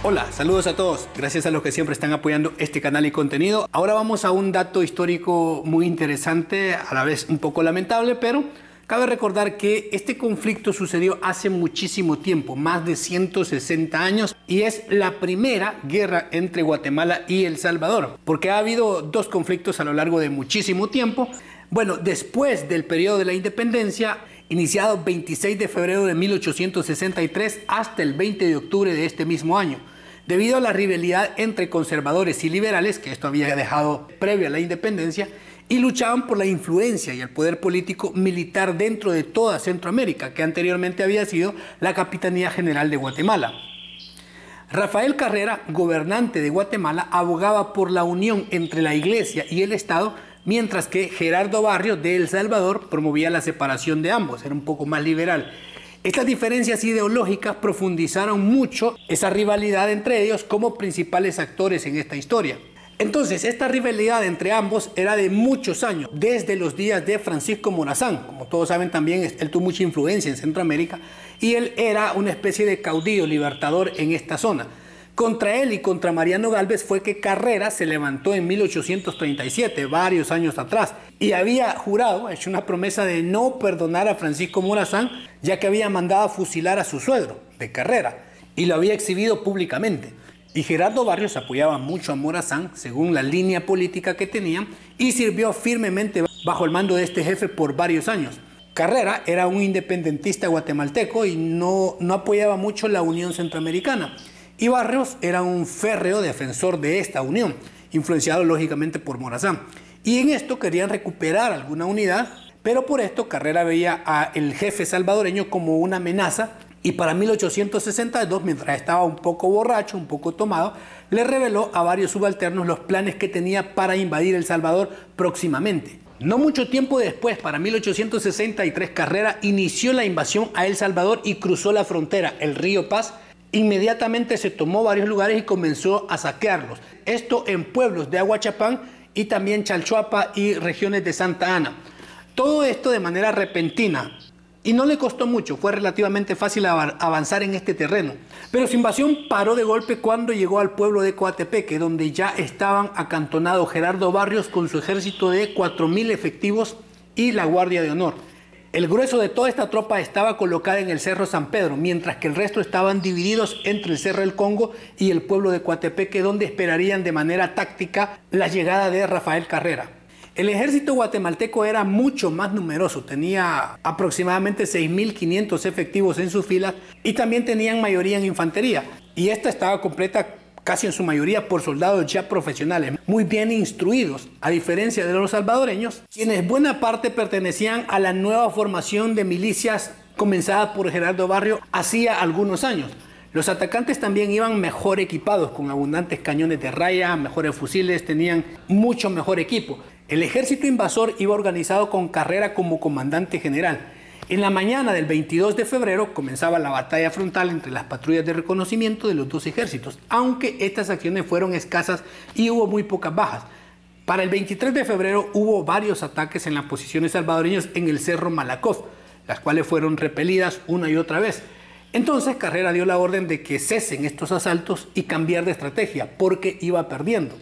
Hola, saludos a todos. Gracias a los que siempre están apoyando este canal y contenido. Ahora vamos a un dato histórico muy interesante, a la vez un poco lamentable, pero cabe recordar que este conflicto sucedió hace muchísimo tiempo, más de 160 años, y es la primera guerra entre Guatemala y El Salvador, porque ha habido dos conflictos a lo largo de muchísimo tiempo. Bueno, después del periodo de la independencia, iniciado 26 de febrero de 1863 hasta el 20 de octubre de este mismo año, debido a la rivalidad entre conservadores y liberales, que esto había dejado previo a la independencia, y luchaban por la influencia y el poder político militar dentro de toda Centroamérica, que anteriormente había sido la Capitanía General de Guatemala. Rafael Carrera, gobernante de Guatemala, abogaba por la unión entre la Iglesia y el Estado, mientras que Gerardo Barrios de El Salvador promovía la separación de ambos, era un poco más liberal. Estas diferencias ideológicas profundizaron mucho esa rivalidad entre ellos como principales actores en esta historia. Entonces, esta rivalidad entre ambos era de muchos años, desde los días de Francisco Morazán. Como todos saben también, él tuvo mucha influencia en Centroamérica y él era una especie de caudillo libertador en esta zona. Contra él y contra Mariano Gálvez fue que Carrera se levantó en 1837, varios años atrás, y había jurado, hecho una promesa de no perdonar a Francisco Morazán, ya que había mandado a fusilar a su suegro, de Carrera, y lo había exhibido públicamente. Y Gerardo Barrios apoyaba mucho a Morazán, según la línea política que tenían, y sirvió firmemente bajo el mando de este jefe por varios años. Carrera era un independentista guatemalteco y no apoyaba mucho la Unión Centroamericana. Y Barrios era un férreo defensor de esta unión, influenciado lógicamente por Morazán. Y en esto querían recuperar alguna unidad, pero por esto Carrera veía al jefe salvadoreño como una amenaza, y para 1862, mientras estaba un poco borracho, un poco tomado, le reveló a varios subalternos los planes que tenía para invadir El Salvador próximamente. No mucho tiempo después, para 1863, Carrera inició la invasión a El Salvador y cruzó la frontera, el río Paz. Inmediatamente se tomó varios lugares y comenzó a saquearlos. Esto en pueblos de Aguachapán y también Chalchuapa y regiones de Santa Ana. Todo esto de manera repentina. Y no le costó mucho, fue relativamente fácil avanzar en este terreno. Pero su invasión paró de golpe cuando llegó al pueblo de Coatepeque, donde ya estaban acantonados Gerardo Barrios con su ejército de 4.000 efectivos y la Guardia de Honor. El grueso de toda esta tropa estaba colocada en el Cerro San Pedro, mientras que el resto estaban divididos entre el Cerro del Congo y el pueblo de Coatepeque, donde esperarían de manera táctica la llegada de Rafael Carrera. El ejército guatemalteco era mucho más numeroso, tenía aproximadamente 6.500 efectivos en sus filas y también tenían mayoría en infantería. Y esta estaba completa casi en su mayoría por soldados ya profesionales, muy bien instruidos, a diferencia de los salvadoreños, quienes buena parte pertenecían a la nueva formación de milicias comenzada por Gerardo Barrios hacía algunos años. Los atacantes también iban mejor equipados, con abundantes cañones de raya, mejores fusiles, tenían mucho mejor equipo. El ejército invasor iba organizado con Carrera como comandante general. En la mañana del 22 de febrero comenzaba la batalla frontal entre las patrullas de reconocimiento de los dos ejércitos, aunque estas acciones fueron escasas y hubo muy pocas bajas. Para el 23 de febrero hubo varios ataques en las posiciones salvadoreñas en el Cerro Malakoff, las cuales fueron repelidas una y otra vez. Entonces Carrera dio la orden de que cesen estos asaltos y cambiar de estrategia, porque iba perdiendo.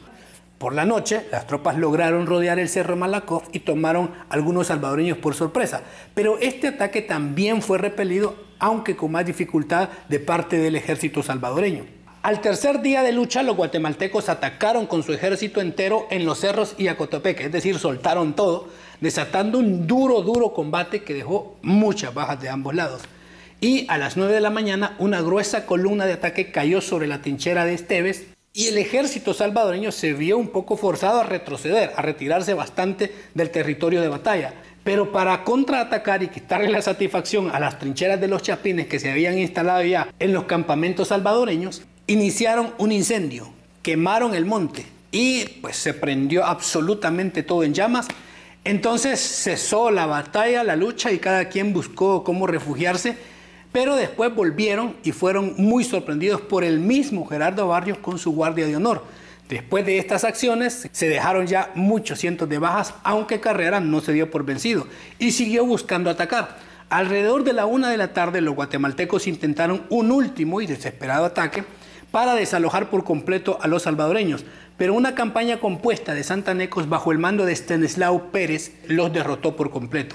Por la noche, las tropas lograron rodear el Cerro Malakoff y tomaron a algunos salvadoreños por sorpresa. Pero este ataque también fue repelido, aunque con más dificultad de parte del ejército salvadoreño. Al tercer día de lucha, los guatemaltecos atacaron con su ejército entero en los cerros y a Coatepeque, es decir, soltaron todo, desatando un duro combate que dejó muchas bajas de ambos lados. Y a las 9 de la mañana, una gruesa columna de ataque cayó sobre la trinchera de Esteves, y el ejército salvadoreño se vio un poco forzado a retroceder, a retirarse bastante del territorio de batalla. Pero para contraatacar y quitarle la satisfacción a las trincheras de los chapines que se habían instalado ya en los campamentos salvadoreños, iniciaron un incendio, quemaron el monte y pues se prendió absolutamente todo en llamas. Entonces cesó la batalla, la lucha, y cada quien buscó cómo refugiarse. Pero después volvieron y fueron muy sorprendidos por el mismo Gerardo Barrios con su Guardia de Honor. Después de estas acciones se dejaron ya muchos cientos de bajas, aunque Carrera no se dio por vencido y siguió buscando atacar. Alrededor de la 1 de la tarde los guatemaltecos intentaron un último y desesperado ataque, para desalojar por completo a los salvadoreños, pero una campaña compuesta de santanecos bajo el mando de Estanislao Pérez los derrotó por completo.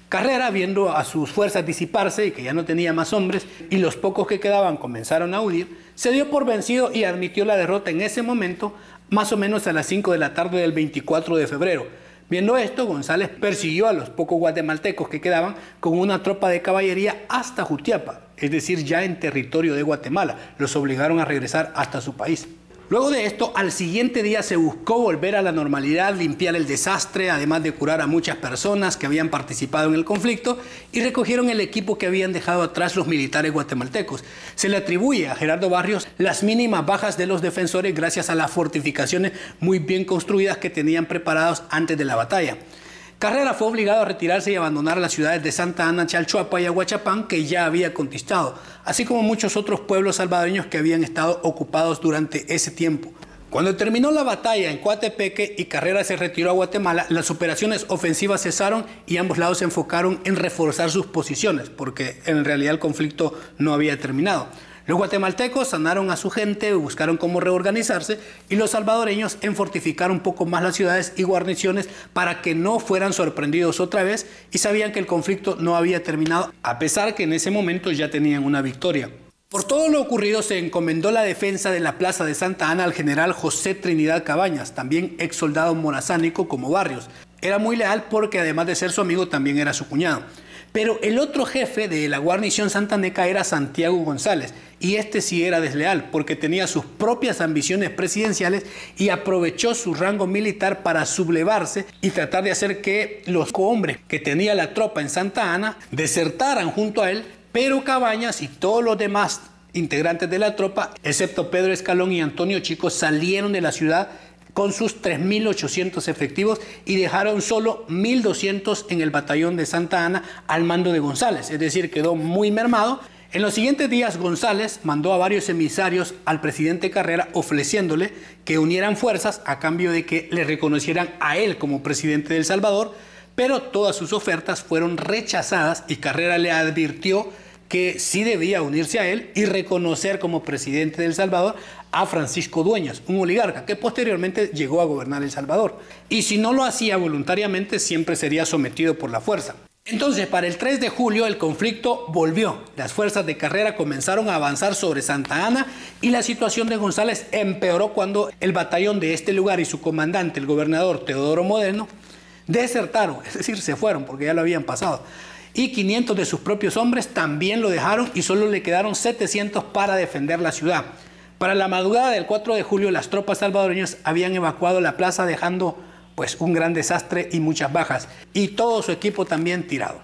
Carrera, viendo a sus fuerzas disiparse y que ya no tenía más hombres y los pocos que quedaban comenzaron a huir, se dio por vencido y admitió la derrota en ese momento, más o menos a las 5 de la tarde del 24 de febrero. Viendo esto, González persiguió a los pocos guatemaltecos que quedaban con una tropa de caballería hasta Jutiapa, es decir, ya en territorio de Guatemala. Los obligaron a regresar hasta su país. Luego de esto, al siguiente día se buscó volver a la normalidad, limpiar el desastre, además de curar a muchas personas que habían participado en el conflicto y recogieron el equipo que habían dejado atrás los militares guatemaltecos. Se le atribuye a Gerardo Barrios las mínimas bajas de los defensores gracias a las fortificaciones muy bien construidas que tenían preparados antes de la batalla. Carrera fue obligado a retirarse y abandonar las ciudades de Santa Ana, Chalchuapa y Aguachapán que ya había conquistado, así como muchos otros pueblos salvadoreños que habían estado ocupados durante ese tiempo. Cuando terminó la batalla en Coatepeque y Carrera se retiró a Guatemala, las operaciones ofensivas cesaron y ambos lados se enfocaron en reforzar sus posiciones, porque en realidad el conflicto no había terminado. Los guatemaltecos sanaron a su gente, buscaron cómo reorganizarse y los salvadoreños en fortificar un poco más las ciudades y guarniciones para que no fueran sorprendidos otra vez y sabían que el conflicto no había terminado, a pesar que en ese momento ya tenían una victoria. Por todo lo ocurrido se encomendó la defensa de la plaza de Santa Ana al general José Trinidad Cabañas, también ex soldado morazánico como Barrios. Era muy leal porque además de ser su amigo también era su cuñado. Pero el otro jefe de la guarnición santaneca era Santiago González, y este sí era desleal porque tenía sus propias ambiciones presidenciales y aprovechó su rango militar para sublevarse y tratar de hacer que los hombres que tenía la tropa en Santa Ana desertaran junto a él, pero Cabañas y todos los demás integrantes de la tropa, excepto Pedro Escalón y Antonio Chico, salieron de la ciudad con sus 3.800 efectivos y dejaron solo 1.200 en el batallón de Santa Ana al mando de González, es decir, quedó muy mermado. En los siguientes días González mandó a varios emisarios al presidente Carrera ofreciéndole que unieran fuerzas a cambio de que le reconocieran a él como presidente de El Salvador, pero todas sus ofertas fueron rechazadas y Carrera le advirtió que sí debía unirse a él y reconocer como presidente de El Salvador a Francisco Dueñas, un oligarca que posteriormente llegó a gobernar El Salvador. Y si no lo hacía voluntariamente, siempre sería sometido por la fuerza. Entonces, para el 3 de julio, el conflicto volvió. Las fuerzas de Carrera comenzaron a avanzar sobre Santa Ana y la situación de González empeoró cuando el batallón de este lugar y su comandante, el gobernador Teodoro Modeno, desertaron, es decir, se fueron porque ya lo habían pasado. Y 500 de sus propios hombres también lo dejaron y solo le quedaron 700 para defender la ciudad. Para la madrugada del 4 de julio, las tropas salvadoreñas habían evacuado la plaza dejando un gran desastre y muchas bajas, y todo su equipo también tirado.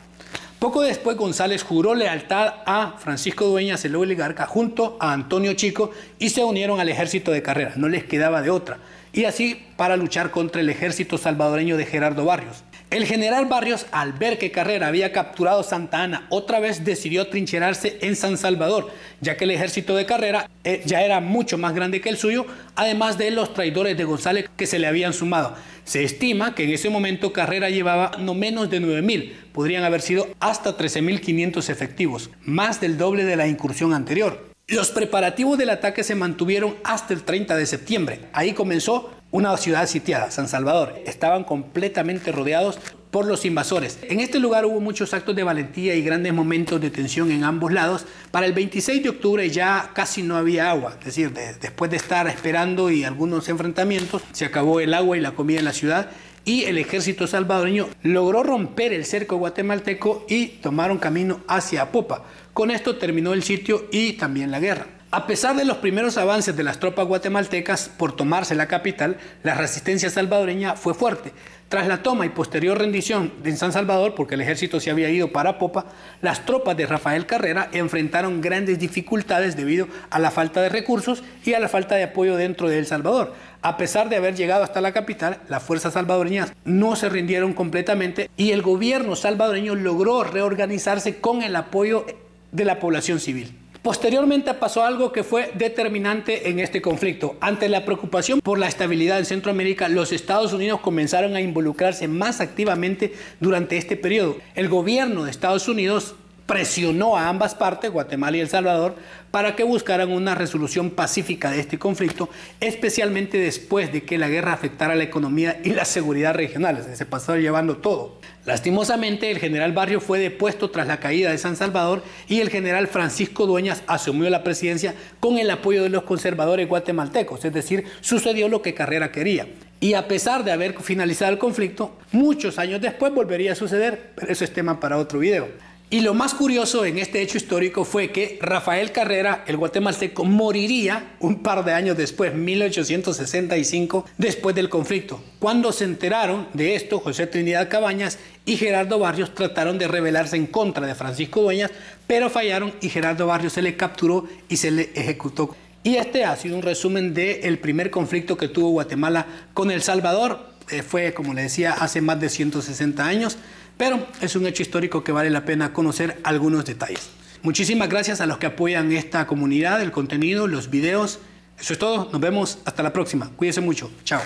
Poco después González juró lealtad a Francisco Dueñas, el oligarca, junto a Antonio Chico y se unieron al ejército de Carrera, no les quedaba de otra, y así para luchar contra el ejército salvadoreño de Gerardo Barrios. El general Barrios, al ver que Carrera había capturado Santa Ana, otra vez decidió trincherarse en San Salvador, ya que el ejército de Carrera ya era mucho más grande que el suyo, además de los traidores de González que se le habían sumado. Se estima que en ese momento Carrera llevaba no menos de 9.000, podrían haber sido hasta 13.500 efectivos, más del doble de la incursión anterior. Los preparativos del ataque se mantuvieron hasta el 30 de septiembre. Ahí comenzó una ciudad sitiada, San Salvador. Estaban completamente rodeados por los invasores. En este lugar hubo muchos actos de valentía y grandes momentos de tensión en ambos lados. Para el 26 de octubre ya casi no había agua, es decir, después de estar esperando y algunos enfrentamientos, se acabó el agua y la comida en la ciudad y el ejército salvadoreño logró romper el cerco guatemalteco y tomaron camino hacia Apopa. Con esto terminó el sitio y también la guerra. A pesar de los primeros avances de las tropas guatemaltecas por tomarse la capital, la resistencia salvadoreña fue fuerte. Tras la toma y posterior rendición de San Salvador, porque el ejército se había ido para Popa, las tropas de Rafael Carrera enfrentaron grandes dificultades debido a la falta de recursos y a la falta de apoyo dentro de El Salvador. A pesar de haber llegado hasta la capital, las fuerzas salvadoreñas no se rindieron completamente y el gobierno salvadoreño logró reorganizarse con el apoyo de la población civil. Posteriormente pasó algo que fue determinante en este conflicto. Ante la preocupación por la estabilidad en Centroamérica, los Estados Unidos comenzaron a involucrarse más activamente durante este periodo. El gobierno de Estados Unidos presionó a ambas partes, Guatemala y El Salvador, para que buscaran una resolución pacífica de este conflicto, especialmente después de que la guerra afectara la economía y la seguridad regionales. Se pasó llevando todo. Lastimosamente, el general Barrios fue depuesto tras la caída de San Salvador y el general Francisco Dueñas asumió la presidencia con el apoyo de los conservadores guatemaltecos, es decir, sucedió lo que Carrera quería. Y a pesar de haber finalizado el conflicto, muchos años después volvería a suceder, pero eso es tema para otro video. Y lo más curioso en este hecho histórico fue que Rafael Carrera, el guatemalteco, moriría un par de años después, 1865, después del conflicto. Cuando se enteraron de esto, José Trinidad Cabañas y Gerardo Barrios trataron de rebelarse en contra de Francisco Dueñas, pero fallaron y Gerardo Barrios se le capturó y se le ejecutó. Y este ha sido un resumen del primer conflicto que tuvo Guatemala con El Salvador. Fue, como le decía, hace más de 160 años. Pero es un hecho histórico que vale la pena conocer algunos detalles. Muchísimas gracias a los que apoyan esta comunidad, el contenido, los videos. Eso es todo. Nos vemos hasta la próxima. Cuídense mucho. Chao.